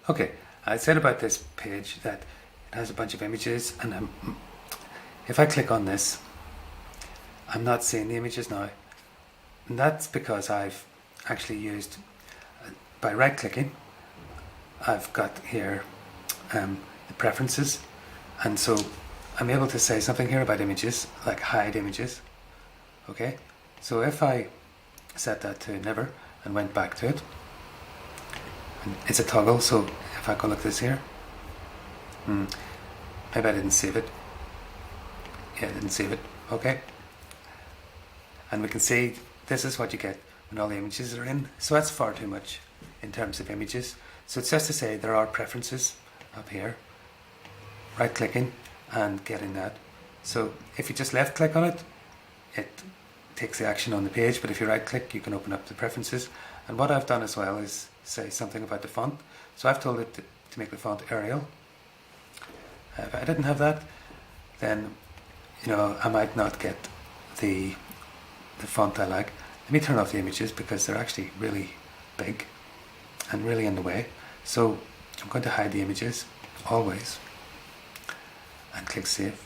Okay, I said about this page that it has a bunch of images, and if I click on this, I'm not seeing the images now. And that's because I've actually used, by right clicking, I've got here the preferences, and so I'm able to say something here about images, like hide images. Okay, so if I set that to never and went back to it, and it's a toggle, so if I go like this here, maybe I didn't save it. Yeah, I didn't save it. Okay, and we can see this is what you get when all the images are in. So that's far too much in terms of images. So it's just to say there are preferences up here, right clicking and getting that. So if you just left click on it, it takes the action on the page, but if you right click, you can open up the preferences. And what I've done as well is say something about the font. So I've told it to make the font Arial. If I didn't have that, then I might not get the font I like. Let me turn off the images because they're actually really big and really in the way. So I'm going to hide the images always and click save.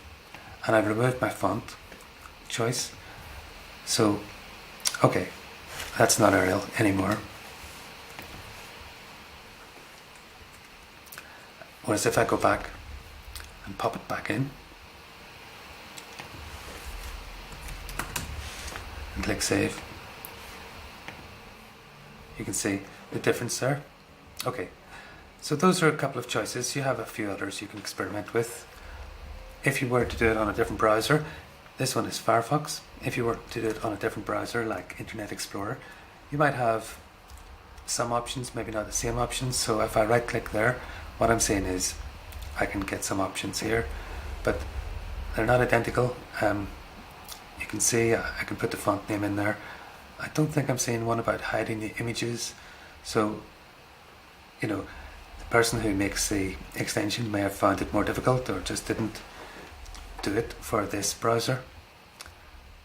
And I've removed my font choice. So, okay, that's not Arial anymore. Whereas if I go back and pop it back in and click save, you can see the difference there. Okay, so those are a couple of choices. You have a few others you can experiment with. If you were to do it on a different browser, this one is Firefox. If you were to do it on a different browser like Internet Explorer, you might have some options, maybe not the same options. So if I right click there, what I'm saying is I can get some options here, but they're not identical. You can see I can put the font name in there. I don't think I'm seeing one about hiding the images. So, the person who makes the extension may have found it more difficult or just didn't do it for this browser.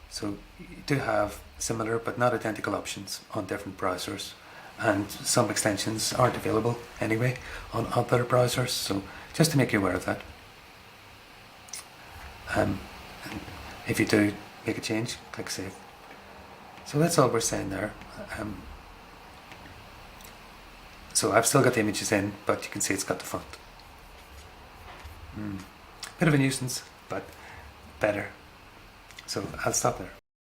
So you do have similar but not identical options on different browsers, and some extensions aren't available anyway on other browsers, so just to make you aware of that. And if you do make a change, click save. So that's all we're saying there. So I've still got the images in, but you can see it's got the font. Bit of a nuisance, but better. So I'll stop there.